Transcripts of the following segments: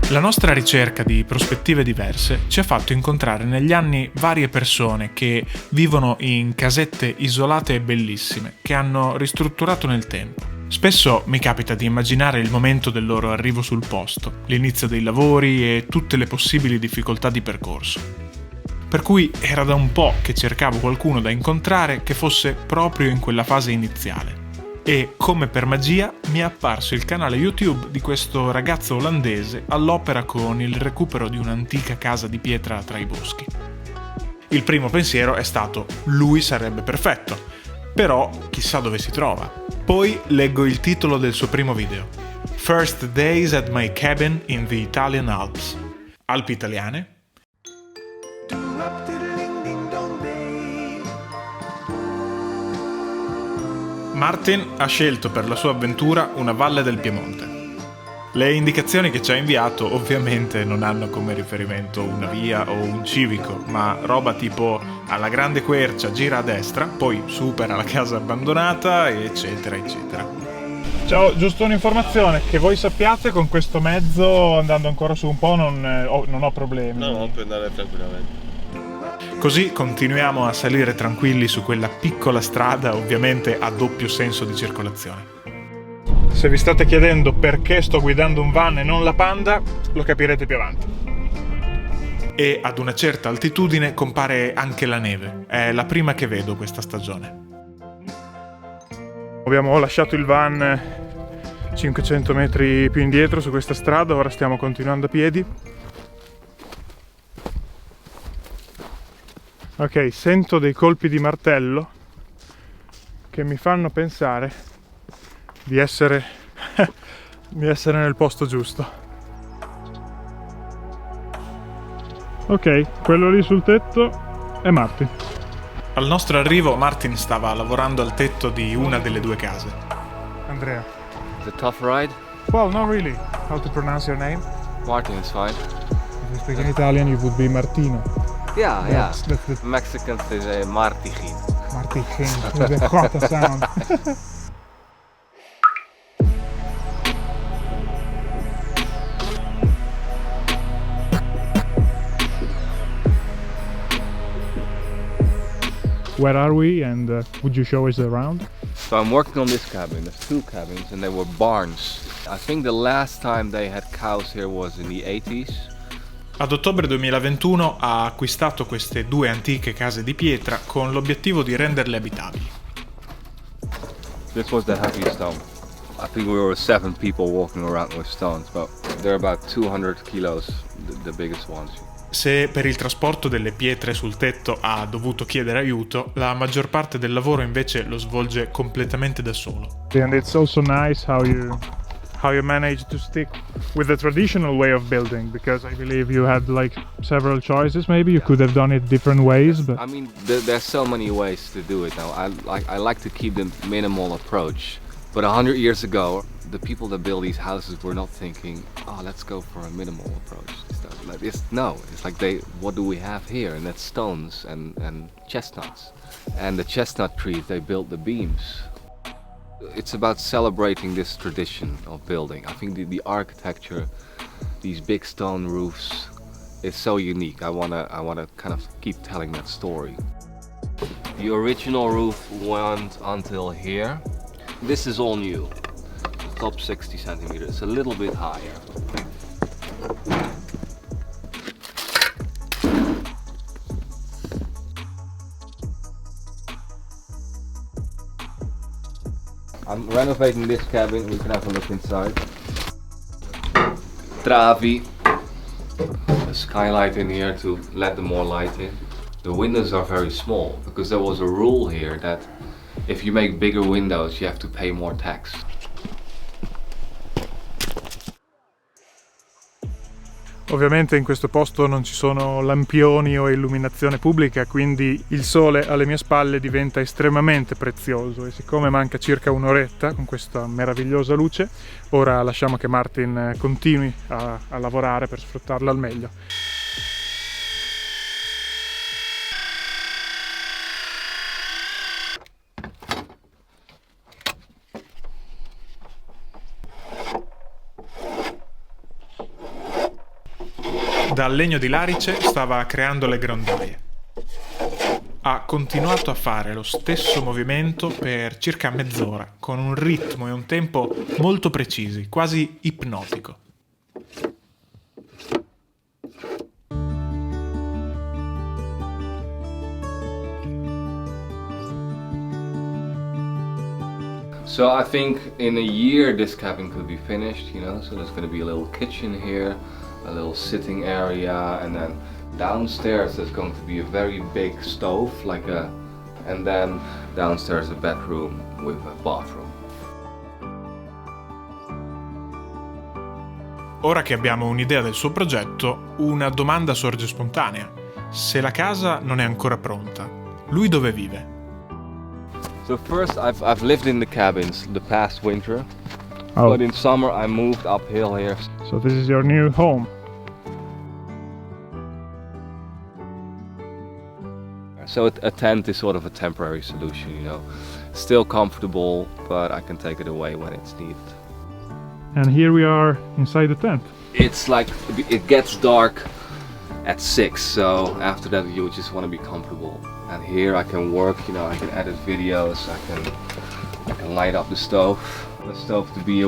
La nostra ricerca di prospettive diverse ci ha fatto incontrare negli anni varie persone che vivono in casette isolate e bellissime, che hanno ristrutturato nel tempo. Spesso mi capita di immaginare il momento del loro arrivo sul posto, l'inizio dei lavori e tutte le possibili difficoltà di percorso. Per cui era da un po' che cercavo qualcuno da incontrare che fosse proprio in quella fase iniziale. E, come per magia, mi è apparso il canale YouTube di questo ragazzo olandese all'opera con il recupero di un'antica casa di pietra tra i boschi. Il primo pensiero è stato: lui sarebbe perfetto, però chissà dove si trova. Poi leggo il titolo del suo primo video: First Days at My Cabin in the Italian Alps. Alpi italiane? Martin ha scelto per la sua avventura una valle del Piemonte. Le indicazioni che ci ha inviato ovviamente non hanno come riferimento una via o un civico, ma roba tipo: alla Grande Quercia gira a destra, poi supera la casa abbandonata, eccetera eccetera. Ciao, giusto un'informazione, che voi sappiate, con questo mezzo andando ancora su un po' non ho problemi. No, puoi andare tranquillamente. Così continuiamo a salire tranquilli su quella piccola strada, ovviamente a doppio senso di circolazione. Se vi state chiedendo perché sto guidando un van e non la Panda, lo capirete più avanti. E ad una certa altitudine compare anche la neve. È la prima che vedo questa stagione. Abbiamo lasciato il van 500 metri più indietro su questa strada, ora stiamo continuando a piedi. Ok, sento dei colpi di martello che mi fanno pensare di essere nel posto giusto. Ok, quello lì sul tetto è Martin. Al nostro arrivo Martin stava lavorando al tetto di una delle due case. Andrea. It's a tough ride. Well, not really. How to pronounce your name? Martin is fine. If you speak in Italian, you would be Martino. Yeah, That's the Mexicans say Martigin. Martin, with a J sound. Where are we, and would you show us around? So I'm working on this cabin. There's two cabins and they were barns. I think the last time they had cows here was in the 80s. Ad ottobre 2021 ha acquistato queste due antiche case di pietra con l'obiettivo di renderle abitabili. This was the heavy stone. I think we were 7 people walking around with stones, but they're about 200 kilos, the biggest ones. Se per il trasporto delle pietre sul tetto ha dovuto chiedere aiuto, la maggior parte del lavoro invece lo svolge completamente da solo. And it's also nice how you manage to stick with the traditional way of building, because I believe you had like several choices. Maybe you could have done it different ways, but I mean, there's so many ways to do it now. I like to keep the minimal approach, but 100 years ago, the people that build these houses were not thinking, oh, let's go for a minimal approach. It's like what do we have here? And that's stones and chestnuts. And the chestnut trees, they built the beams. It's about celebrating this tradition of building. I think the architecture, these big stone roofs, is so unique. I wanna kind of keep telling that story. The original roof went until here. This is all new. The top 60 centimeters, a little bit higher. I'm renovating this cabin. We can have a look inside. Travi. A skylight in here to let the more light in. The windows are very small because there was a rule here that if you make bigger windows, you have to pay more tax. Ovviamente in questo posto non ci sono lampioni o illuminazione pubblica, quindi il sole alle mie spalle diventa estremamente prezioso, e siccome manca circa un'oretta con questa meravigliosa luce, ora lasciamo che Martin continui a lavorare per sfruttarla al meglio. Dal legno di larice stava creando le grondaie. Ha continuato a fare lo stesso movimento per circa mezz'ora, con un ritmo e un tempo molto precisi, quasi ipnotico. So I think in a year this cabin could be finished, you know, so there's going to be a little kitchen here, a little sitting area, and then downstairs there's going to be a very big stove, and then downstairs a bedroom with a bathroom. Ora che abbiamo un'idea del suo progetto, una domanda sorge spontanea. Se la casa non è ancora pronta, lui dove vive? So first I've lived in the cabins the past winter, Oh. but in summer I moved uphill here. So this is your new home. So a tent is sort of a temporary solution, you know. Still comfortable, but I can take it away when it's needed. And here we are inside the tent. It's like, it gets dark at 6, so after that you just want to be comfortable. And here I can work, you know, I can edit videos, I can light up the stove to be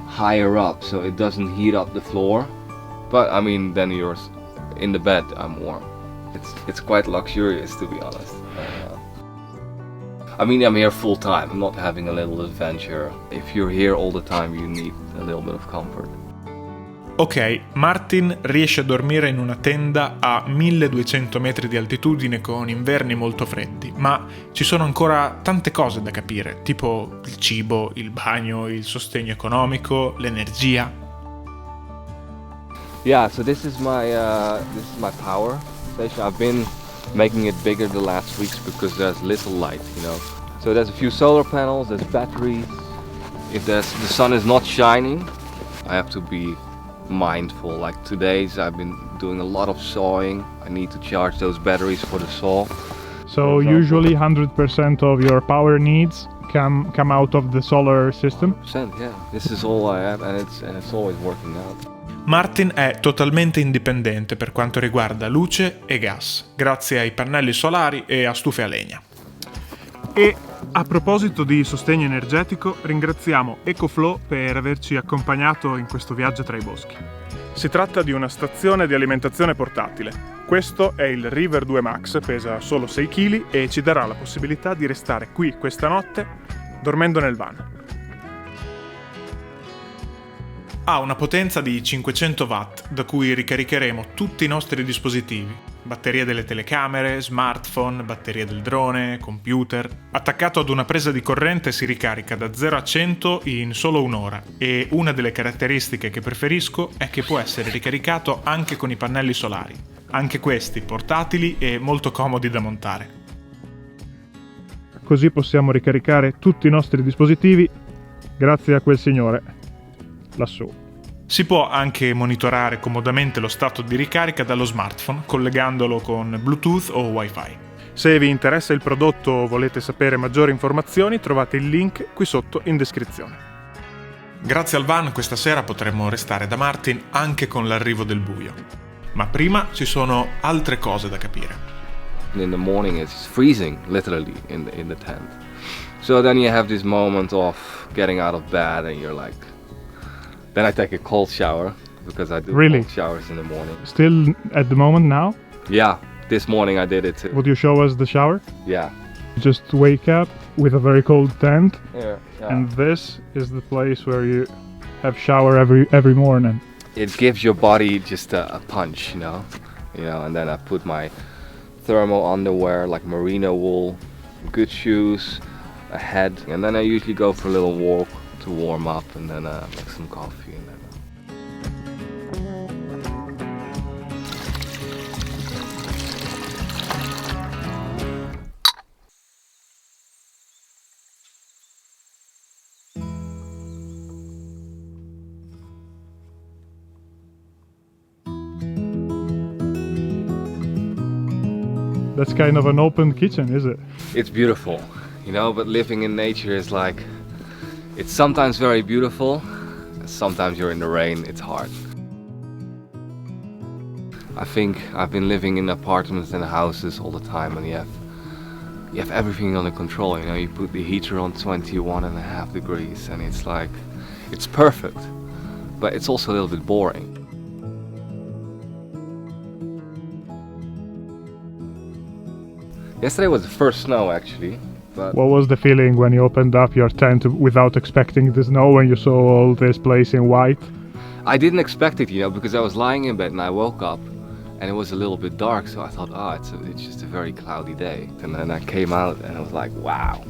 higher up so it doesn't heat up the floor. But I mean, then you're in the bed, I'm warm. It's quite luxurious, to be honest. I mean, I'm here full time, I'm not having a little adventure. If you're here all the time, you need a little bit of comfort. Ok, Martin riesce a dormire in una tenda a 1200 metri di altitudine con inverni molto freddi, ma ci sono ancora tante cose da capire, tipo il cibo, il bagno, il sostegno economico, l'energia. Yeah, so this is my power station. I've been making it bigger the last weeks because there's little light, you know. So there's a few solar panels, there's batteries. If the sun is not shining, I have to be mindful. Like today's I've been doing a lot of sawing. I need to charge those batteries for the saw. So usually 100% of your power needs come out of the solar system. 100%, yeah. This is all I have, and it's always working out. Martin è totalmente indipendente per quanto riguarda luce e gas, grazie ai pannelli solari e a stufe a legna. E a proposito di sostegno energetico, ringraziamo EcoFlow per averci accompagnato in questo viaggio tra i boschi. Si tratta di una stazione di alimentazione portatile. Questo è il River 2 Max, pesa solo 6 kg e ci darà la possibilità di restare qui questa notte dormendo nel van. Ha una potenza di 500 watt da cui ricaricheremo tutti i nostri dispositivi, batterie delle telecamere, smartphone, batterie del drone, computer. Attaccato ad una presa di corrente si ricarica da 0 a 100 in solo un'ora e una delle caratteristiche che preferisco è che può essere ricaricato anche con i pannelli solari, anche questi portatili e molto comodi da montare. Così possiamo ricaricare tutti i nostri dispositivi grazie a quel signore lassù. Si può anche monitorare comodamente lo stato di ricarica dallo smartphone collegandolo con Bluetooth o Wi-Fi. Se vi interessa il prodotto o volete sapere maggiori informazioni, trovate il link qui sotto in descrizione. Grazie al van questa sera potremo restare da Martin anche con l'arrivo del buio. Ma prima ci sono altre cose da capire. In the morning it's freezing, literally, in the tent. So then you have this moment of getting out of bed and you're like... Then I take a cold shower, because I do Really? cold showers in the morning. Still at the moment now? Yeah, this morning I did it too. Would you show us the shower? Yeah. Just wake up with a very cold tent, Yeah. and this is the place where you have shower every morning. It gives your body just a punch, you know, and then I put my thermal underwear, like merino wool, good shoes, a hat, and then I usually go for a little walk to warm up, and then make some coffee, and then That's kind of an open kitchen, is it? it's beautiful, but living in nature is like, it's sometimes very beautiful, sometimes you're in the rain, it's hard. I think I've been living in apartments and houses all the time, and you have everything under control. You know, you put the heater on 21.5 degrees, and it's like it's perfect, but it's also a little bit boring. Yesterday was the first snow, actually. But What was the feeling when you opened up your tent without expecting the snow, when you saw all this place in white? I didn't expect it, you know, because I was lying in bed and I woke up and it was a little bit dark, so I thought, oh, it's just a very cloudy day. And then I came out and I was like, wow.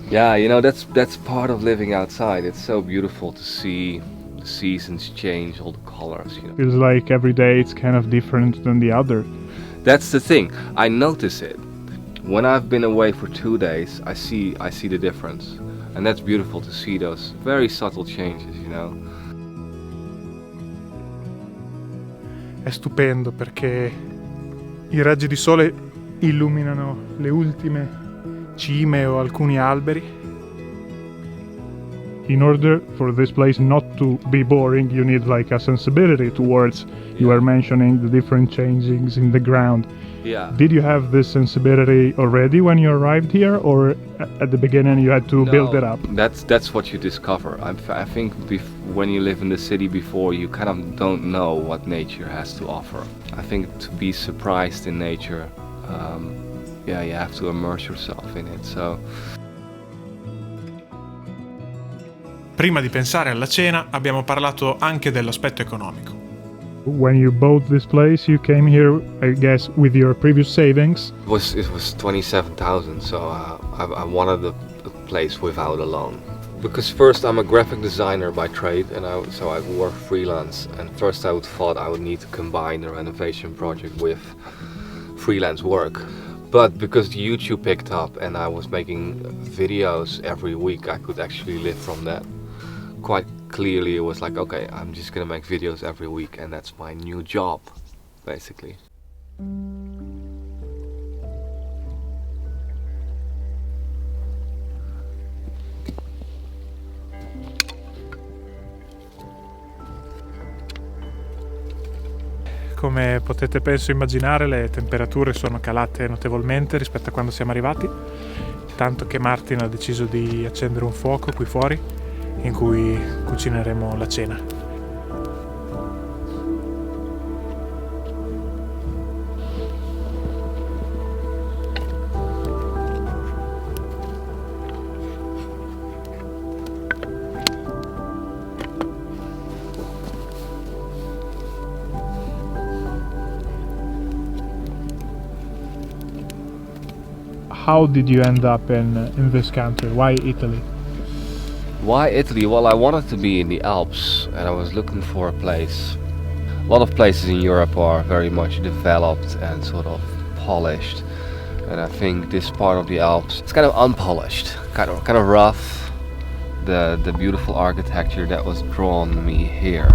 Yeah, you know, that's part of living outside. It's so beautiful to see the seasons change, all the colors, you know. Feels like every day it's kind of different than the other. That's the thing. I notice it. When I've been away for 2 days, I see the difference. And that's beautiful to see those very subtle changes, you know. È stupendo perché i raggi di sole illuminano le ultime cime o alcuni alberi. In order for this place not to be boring, you need like a sensibility towards, you were mentioning the different changings in the ground. Yeah. Did you have this sensibility already when you arrived here, or at the beginning you had to build it up? That's what you discover. I think when you live in the city before, you kind of don't know what nature has to offer. I think to be surprised in nature, you have to immerse yourself in it. So. Prima di pensare alla cena abbiamo parlato anche dell'aspetto economico. When you bought this place, you came here, I guess, with your previous savings. It was 27,000, so I wanted a place without a loan. Because first I'm a graphic designer by trade, and so I work freelance. And first I thought I would need to combine the renovation project with freelance work. But because YouTube picked up and I was making videos every week, I could actually live from that. Quite clearly it was like, okay, I'm just gonna make videos every week, and that's my new job, basically. Come potete penso immaginare, le temperature sono calate notevolmente rispetto a quando siamo arrivati, tanto che Martin ha deciso di accendere un fuoco qui fuori in cui cucineremo la cena. How did you end up in this country? Why Italy? Why Italy? Well, I wanted to be in the Alps, and I was looking for a place. A lot of places in Europe are very much developed and sort of polished, and I think this part of the Alps, it's kind of unpolished, kind of rough. The beautiful architecture that was drawn me here,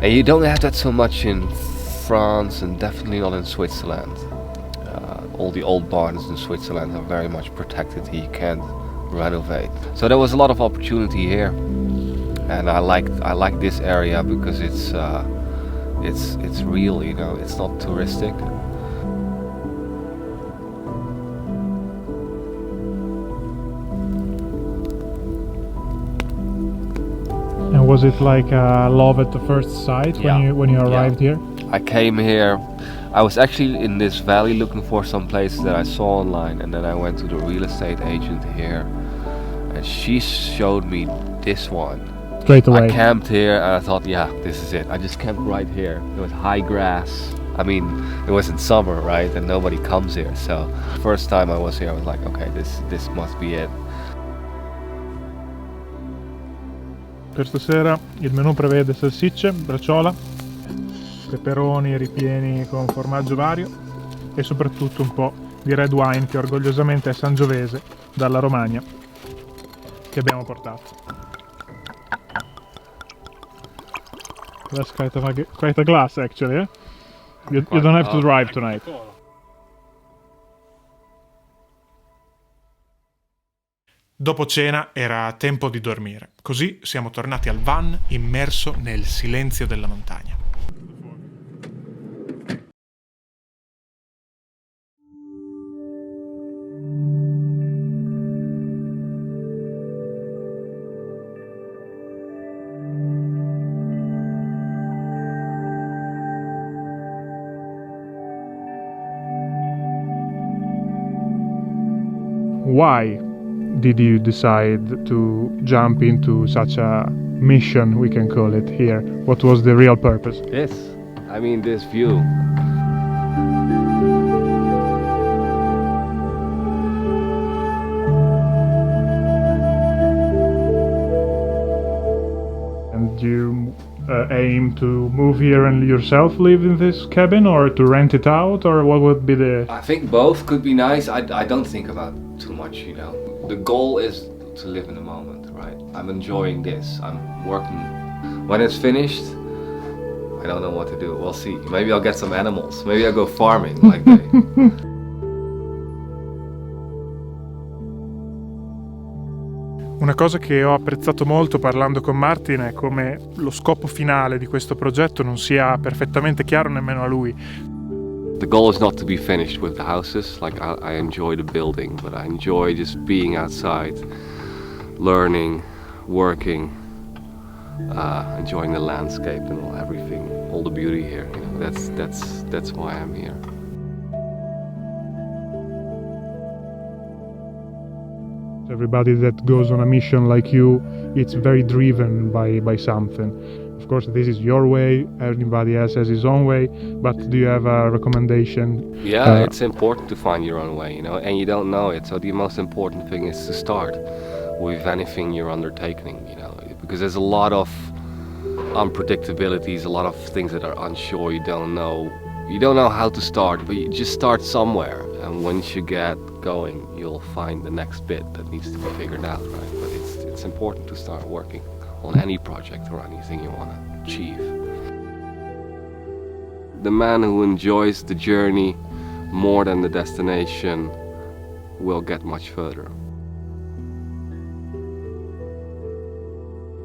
and you don't have that so much in France, and definitely not in Switzerland. All the old barns in Switzerland are very much protected. You can't renovate. So there was a lot of opportunity here, and I like this area because it's real, you know. It's not touristic. And was it like a love at the first sight when you arrived here? I came here. I was actually in this valley looking for some places that I saw online, and then I went to the real estate agent here, and she showed me this one. Straight away. I camped here and I thought, yeah, this is it. I just camped right here. There was high grass. I mean, it was in summer, right? And nobody comes here. So first time I was here, I was like, okay, this must be it. Per stasera il menù prevede salsicce, bracciola, peperoni ripieni con formaggio vario e soprattutto un po' di red wine che orgogliosamente è sangiovese dalla Romagna che abbiamo portato. That's quite a glass actually, eh? You don't have to drive tonight. Dopo cena era tempo di dormire, così siamo tornati al van immerso nel silenzio della montagna. Why did you decide to jump into such a mission, we can call it here? What was the real purpose? Yes, I mean this view. And you aim to move here and yourself live in this cabin, or to rent it out, or what would be the... I think both could be nice. I don't think about too much, you know. The goal is to live in the moment, right? I'm enjoying this. I'm working. When it's finished, I don't know what to do. We'll see. Maybe I'll get some animals. Maybe I'll go farming like they. Una cosa che ho apprezzato molto parlando con Martin è come lo scopo finale di questo progetto non sia perfettamente chiaro nemmeno a lui. The goal is not to be finished with the houses. Like I enjoy the building, but I enjoy just being outside, learning, working, enjoying the landscape and everything, all the beauty here. You know, that's why I'm here. Everybody that goes on a mission like you, it's very driven by something. Of course, this is your way, everybody else has his own way, but do you have a recommendation? Yeah, it's important to find your own way, you know, and you don't know it, so the most important thing is to start with anything you're undertaking, you know, because there's a lot of unpredictabilities, a lot of things that are unsure, you don't know how to start, but you just start somewhere, and once you get going, you'll find the next bit that needs to be figured out, right? But it's important to start working on any project or anything you want to achieve. The man who enjoys the journey more than the destination will get much further.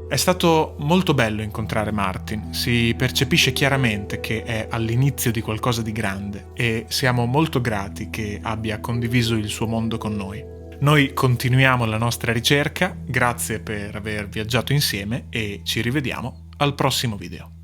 È stato molto bello incontrare Martin, si percepisce chiaramente che è all'inizio di qualcosa di grande e siamo molto grati che abbia condiviso il suo mondo con noi. Noi continuiamo la nostra ricerca, grazie per aver viaggiato insieme e ci rivediamo al prossimo video.